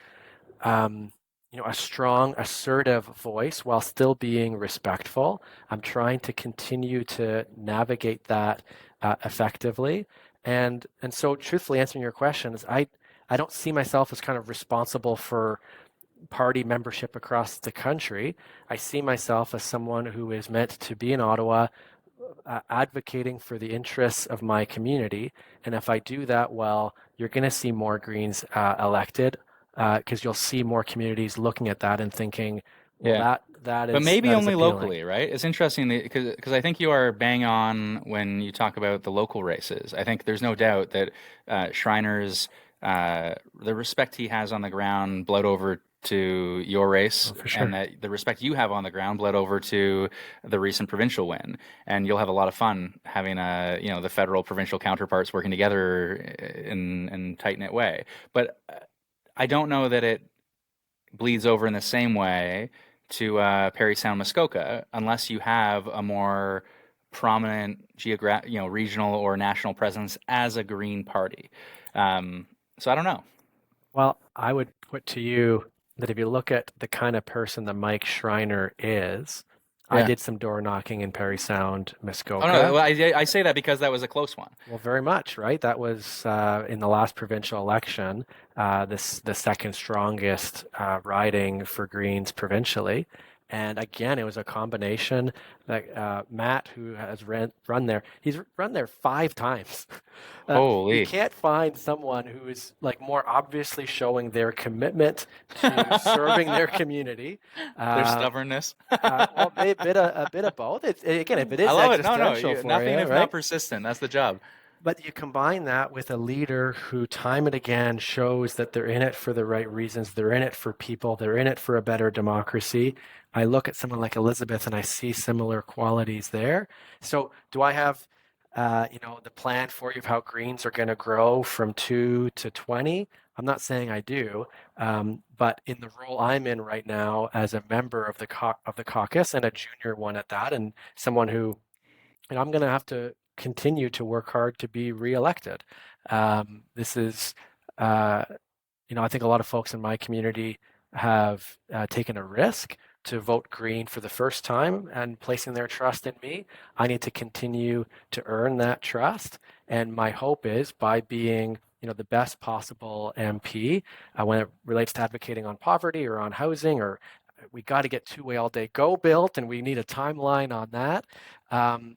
um, a strong, assertive voice while still being respectful. I'm trying to continue to navigate that effectively. And so truthfully answering your questions, I don't see myself as kind of responsible for party membership across the country. I see myself as someone who is meant to be in Ottawa, advocating for the interests of my community. And if I do that well, you're going to see more Greens elected, because you'll see more communities looking at that and thinking, well, Yeah. But maybe that is only appealing. locally, right? It's interesting because I think you are bang on when you talk about the local races. I think there's no doubt that Schreiner's the respect he has on the ground bled over to your race, Oh, for and sure. that the respect you have on the ground bled over to the recent provincial win. And you'll have a lot of fun having the federal provincial counterparts working together in tight knit way. But I don't know that it bleeds over in the same way to Parry Sound Muskoka unless you have a more prominent regional or national presence as a Green Party. So I don't know. Well, I would put to you that if you look at the kind of person that Mike Schreiner is, I Yeah. did some door knocking in Parry Sound, Oh no, Muskoka. well, I say that because that was a close one. Well, very much, right? That was in the last provincial election, the second strongest riding for Greens provincially. And again, it was a combination that Matt, who has run there, he's run there 5 times. You Holy, can't find someone who is like more obviously showing their commitment to serving their community. their Uh, stubbornness. well, a bit of both. Again, if it I is love it. No, no, existential for nothing you, if not right? persistent. That's the job. But you combine that with a leader who time and again shows that they're in it for the right reasons. They're in it for people. They're in it for a better democracy. I look at someone like Elizabeth and I see similar qualities there. So do I have, the plan for you of how Greens are going to grow from 2 to 20? I'm not saying I do, but in the role I'm in right now as a member of the caucus and a junior one at that, and someone who and I'm going to have to continue to work hard to be reelected. This is, uh, I think a lot of folks in my community have taken a risk to vote Green for the first time and placing their trust in me. I need to continue to earn that trust. And my hope is by being the best possible MP when it relates to advocating on poverty or on housing or we got to get two-way all day go built and we need a timeline on that. Um,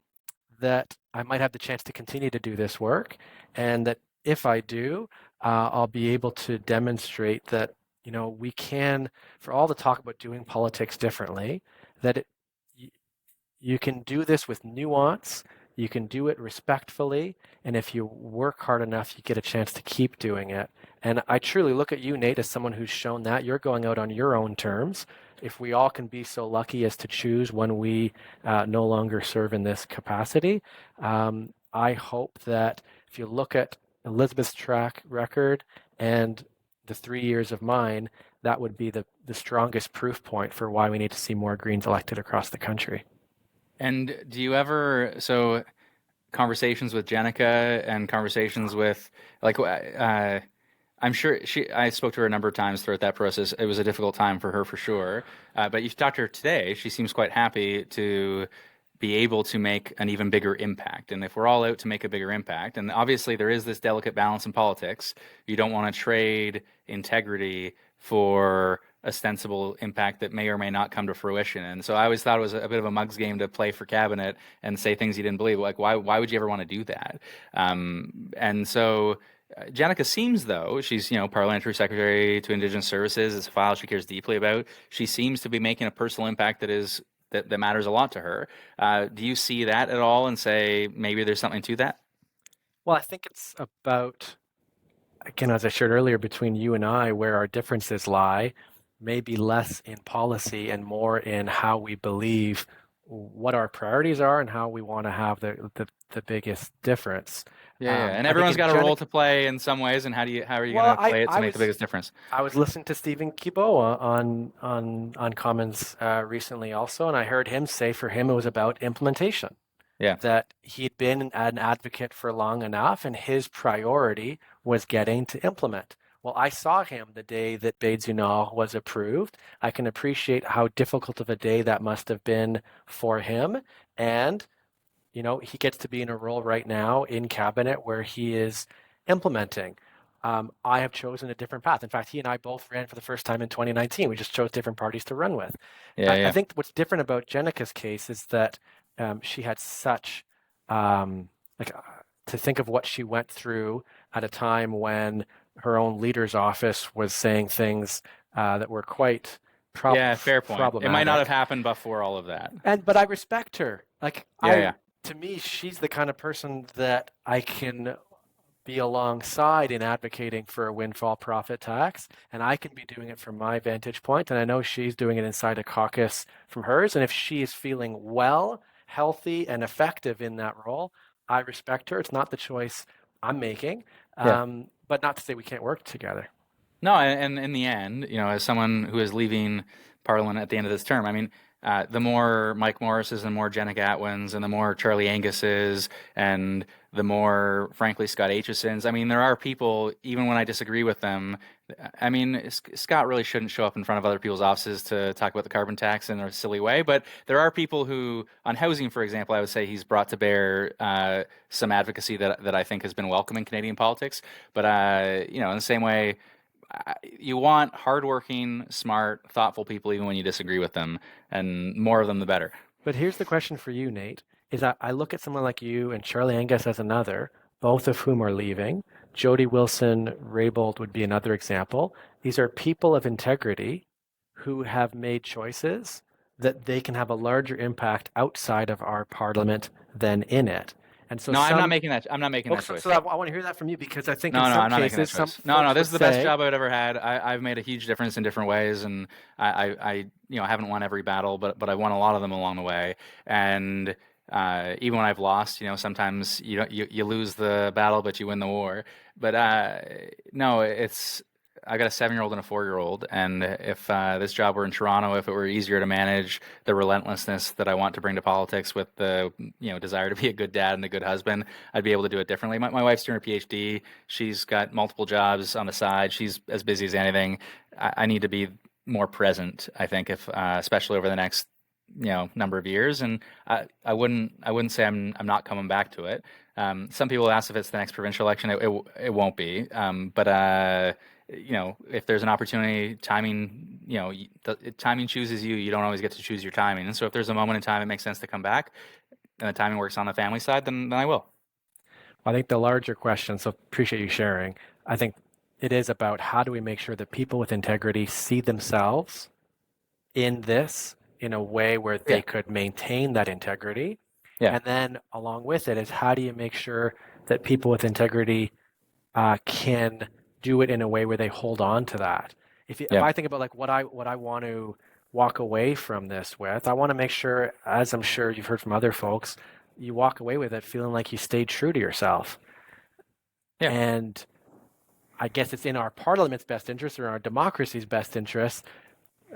that I might have the chance to continue to do this work, and that if I do, I'll be able to demonstrate that we can, for all the talk about doing politics differently, that you can do this with nuance, you can do it respectfully, and if you work hard enough, you get a chance to keep doing it. And I truly look at you, Nate, as someone who's shown that you're going out on your own terms. If we all can be so lucky as to choose when we no longer serve in this capacity, I hope that if you look at Elizabeth's track record and the 3 years of mine, that would be the strongest proof point for why we need to see more Greens elected across the country. And do you ever conversations with Jenica and conversations with like I'm sure I spoke to her a number of times throughout that process. It was a difficult time for her for sure. But you talked to her today. She seems quite happy to be able to make an even bigger impact. And if we're all out to make a bigger impact, and obviously there is this delicate balance in politics, you don't want to trade integrity for ostensible impact that may or may not come to fruition. And so I always thought it was a bit of a mugs game to play for cabinet and say things you didn't believe. Like why would you ever want to do that? And so Jenica seems, though, she's, parliamentary secretary to Indigenous Services. It's a file she cares deeply about. She seems to be making a personal impact that matters a lot to her. Do you see that at all and say maybe there's something to that? Well, I think it's about, again, as I shared earlier, between you and I, where our differences lie, maybe less in policy and more in how we believe what our priorities are and how we want to have the biggest difference. Yeah, yeah. And I think everyone's in got a role Jenica, to play in some ways, and how are you going well, to play it to make the biggest difference? I was listening to Stephen Kiboa on Commons recently also, and I heard him say for him it was about implementation. Yeah. that he'd been an advocate for long enough, and his priority was getting to implement. Well, I saw him the day that Baie was approved. I can appreciate how difficult of a day that must have been for him. And he gets to be in a role right now in cabinet where he is implementing. I have chosen a different path. In fact, he and I both ran for the first time in 2019. We just chose different parties to run with. Yeah. I Yeah. think what's different about Jenica's case is that she had such, like, to think of what she went through at a time when her own leader's office was saying things that were quite Yeah. Fair point. It might not have problematic. happened before all of that. But I respect her. Like, Yeah. Yeah. to me, she's the kind of person that I can be alongside in advocating for a windfall profit tax, and I can be doing it from my vantage point, and I know she's doing it inside a caucus from hers. And if she is feeling well, healthy, and effective in that role, I respect her. It's not the choice I'm making, Yeah. but not to say we can't work together. No, and in the end, as someone who is leaving Parliament at the end of this term, I mean, the more Mike Morrice's and more Jenna Gatwins and the more Charlie Angus's and the more, frankly, Scott Acheson's. I mean, there are people, even when I disagree with them, I mean, Scott really shouldn't show up in front of other people's offices to talk about the carbon tax in a silly way, but there are people who, on housing, for example, I would say he's brought to bear some advocacy that I think has been welcome in Canadian politics. But, in the same way, you want hardworking, smart, thoughtful people, even when you disagree with them, and more of them, the better. But here's the question for you, Nate, is that I look at someone like you and Charlie Angus as another, both of whom are leaving. Jody Wilson-Raybould would be another example. These are people of integrity who have made choices that they can have a larger impact outside of our parliament than in it. And so No, I'm not some, making that. I'm not making oh, that so, choice. so I want to hear that from you, because I think in No, no, some I'm not making that cases, some choice. No, no, folks this would is the best say, job I've ever had. I've made a huge difference in different ways, and I haven't won every battle, but I've won a lot of them along the way. And even when I've lost, sometimes you lose the battle, but you win the war. But no, I got a 7-year-old and a 4-year-old, and if this job were in Toronto, if it were easier to manage the relentlessness that I want to bring to politics with the desire to be a good dad and a good husband, I'd be able to do it differently. My wife's doing her PhD. She's got multiple jobs on the side. She's as busy as anything. I need to be more present, I think, if especially over the next number of years. And I wouldn't say I'm not coming back to it. Some people ask if it's the next provincial election. It won't be. But if there's an opportunity, timing, timing chooses you. You don't always get to choose your timing. And so if there's a moment in time it makes sense to come back, and the timing works on the family side, then I will. I think the larger question, so appreciate you sharing. I think it is about how do we make sure that people with integrity see themselves in this in a way where they Yeah. could maintain that integrity. Yeah. And then along with it is how do you make sure that people with integrity can do it in a way where they hold on to that. If Yeah. I think about like what I want to walk away from this with, I want to make sure, as I'm sure you've heard from other folks, you walk away with it feeling like you stayed true to yourself. Yeah. And I guess it's in our parliament's best interest or our democracy's best interest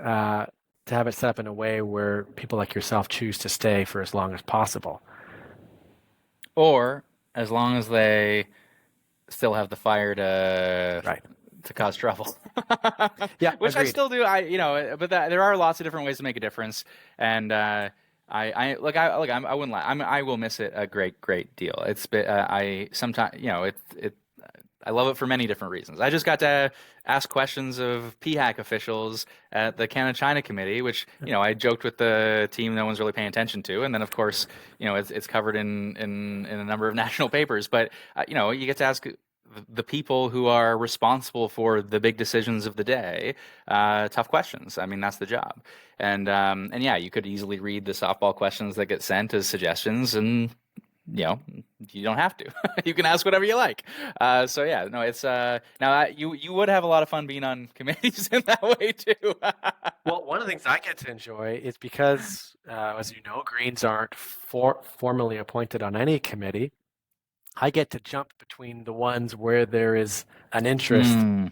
uh, to have it set up in a way where people like yourself choose to stay for as long as possible. Or as long as they still have the fire to Right. cause trouble. Yeah, Which I agreed. still do. But there are lots of different ways to make a difference, and I wouldn't lie. I will miss it a great deal. It's been, I sometimes, I love it for many different reasons. I just got to ask questions of PHAC officials at the Canada-China Committee, which, I joked with the team no one's really paying attention to. And then, of course, it's covered in a number of national papers. But, you get to ask the people who are responsible for the big decisions of the day tough questions. I mean, that's the job. And yeah, you could easily read the softball questions that get sent as suggestions, and you don't have to. You can ask whatever you like. So yeah, no, it's now you would have a lot of fun being on committees in that way too. Well, one of the things I get to enjoy is because, as you know, Greens aren't formally appointed on any committee. I get to jump between the ones where there is an interest. Hmm.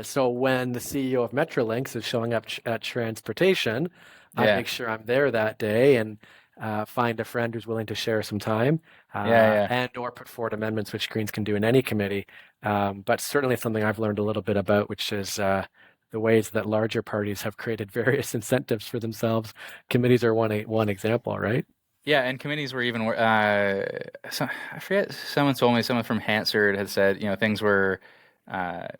So when the CEO of Metrolinx is showing up at transportation, I Yeah. make sure I'm there that day. And find a friend who's willing to share some time, Yeah, and or put forward amendments, which Greens can do in any committee. But certainly something I've learned a little bit about, which is the ways that larger parties have created various incentives for themselves. Committees are one example, right? yeah, and committees were even. I forget. Someone told me, someone from Hansard had said, things were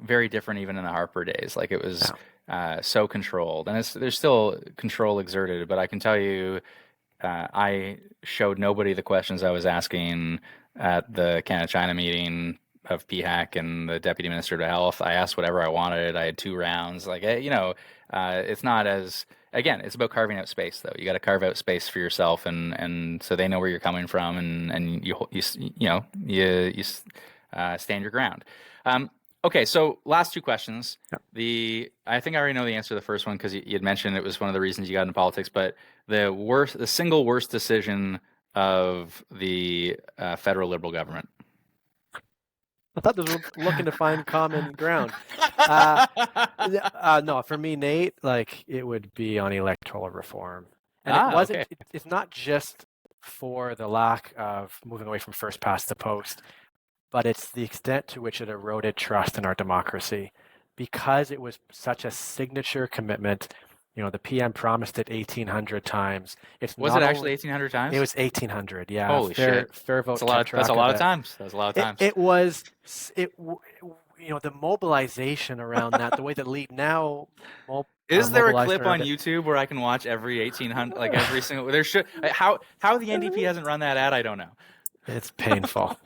very different even in the Harper days. Like it was Yeah. so controlled, and there's still control exerted. But I can tell you, I showed nobody the questions I was asking at the Canada-China meeting of PHAC and the Deputy Minister of Health. I asked whatever I wanted. I had 2 rounds. Like, it's not as, again, it's about carving out space, though. You got to carve out space for yourself, and so they know where you're coming from, and you stand your ground. Okay, so last 2 questions. I think I already know the answer to the first one because you had mentioned it was one of the reasons you got into politics, but the single worst decision of the federal Liberal government. I thought this was looking to find common ground. No, for me, Nate, like it would be on electoral reform, and it Okay. wasn't. It's not just for the lack of moving away from first past the post, but it's the extent to which it eroded trust in our democracy, because it was such a signature commitment. The PM promised it 1,800 times. It's Was it not actually only 1,800 it times? was 1,800. Yeah, Holy shit. Fair That's Vote a kept lot. That's a track lot of of it. times. That's a lot of times. It was it the mobilization around that, the way that Lead Now Is there a mobilized clip around on it. YouTube where I can watch every 1,800, like every single? There should. How the NDP hasn't run that ad, I don't know. It's painful.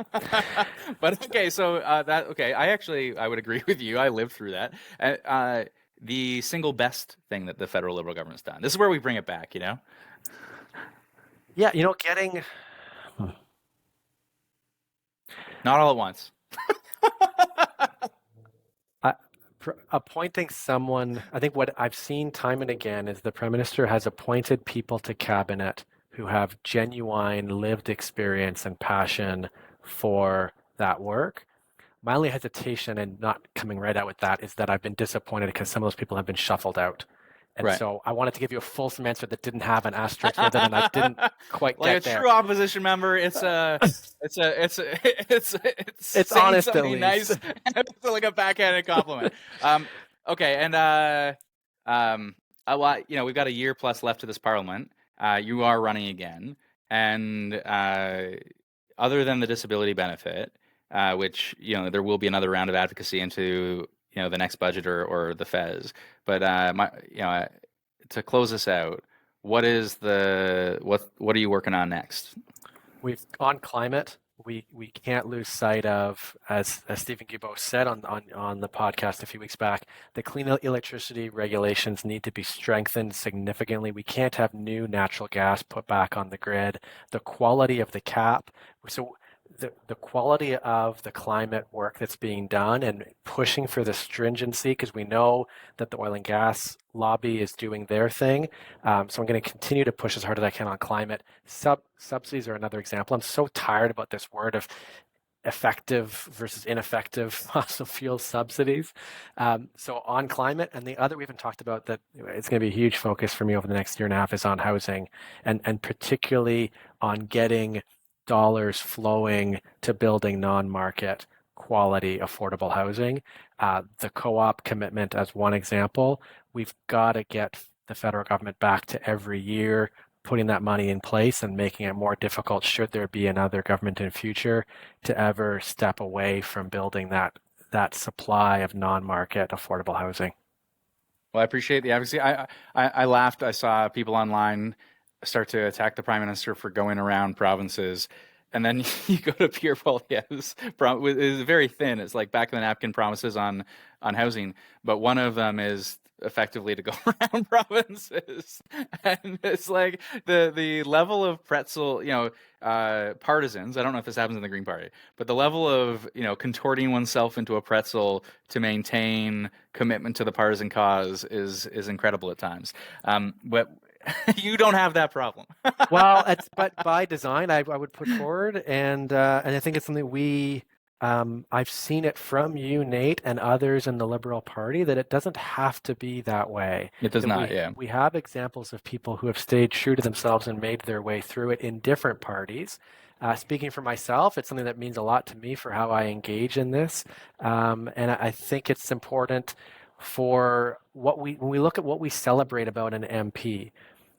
But okay, so I would agree with you. I lived through that. The single best thing that the federal Liberal government's done. This is where we bring it back. Yeah, getting Not all at once. uh, appointing someone. I think what I've seen time and again is the Prime Minister has appointed people to cabinet who have genuine lived experience and passion for that work. My only hesitation and not coming right out with that is that I've been disappointed because some of those people have been shuffled out. And Right. so I wanted to give you a fulsome answer that didn't have an asterisk with it, and I didn't quite Like a get there. true opposition member, it's It's saying honest at something nice, least. it's like a backhanded compliment. Okay, and we've got a year plus left to this parliament. You are running again, and other than the disability benefit, which there will be another round of advocacy into the next budget or the Fez. But to close this out, what are you working on next? We've on climate. We can't lose sight of, as Stephen Guilbeault said on the podcast a few weeks back, the clean electricity regulations need to be strengthened significantly. We can't have new natural gas put back on the grid. The quality of the cap. So the quality of the climate work that's being done and pushing for the stringency, because we know that the oil and gas lobby is doing their thing. So I'm going to continue to push as hard as I can on climate. Subsidies are another example. I'm so tired about this word of effective versus ineffective fossil fuel subsidies. So on climate, and the other we haven't talked about that it's going to be a huge focus for me over the next year and a half is on housing, and particularly on getting dollars flowing to building non-market quality affordable housing. The co-op commitment as one example. We've got to get the federal government back to every year putting that money in place and making it more difficult, should there be another government in the future, to ever step away from building that supply of non-market affordable housing. Well, I appreciate the advocacy. I laughed. I saw people online start to attack the prime minister for going around provinces, and then you go to Pierre Poilievre's is very thin. It's like back of the napkin promises on housing, but one of them is effectively to go around provinces, and it's like the level of pretzel, partisans. I don't know if this happens in the Green Party, but the level of contorting oneself into a pretzel to maintain commitment to the partisan cause is incredible at times. But you don't have that problem. Well, but by design, I would put forward, and I think it's something we I've seen it from you, Nate, and others in the Liberal Party that it doesn't have to be that way. It does That not, we yeah. we have examples of people who have stayed true to themselves and made their way through it in different parties. Speaking for myself, it's something that means a lot to me for how I engage in this, and I think it's important for when we look at what we celebrate about an MP.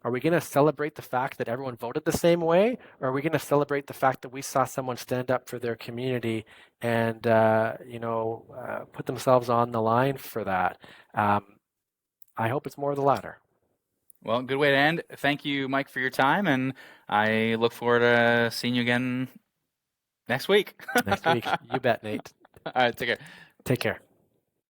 Are we going to celebrate the fact that everyone voted the same way, or are we going to celebrate the fact that we saw someone stand up for their community and put themselves on the line for that? Um, I hope it's more of the latter. Well, good way to end. Thank you, Mike, for your time, and I look forward to seeing you again next week. Next week, you bet, Nate. All right, take care. Take care.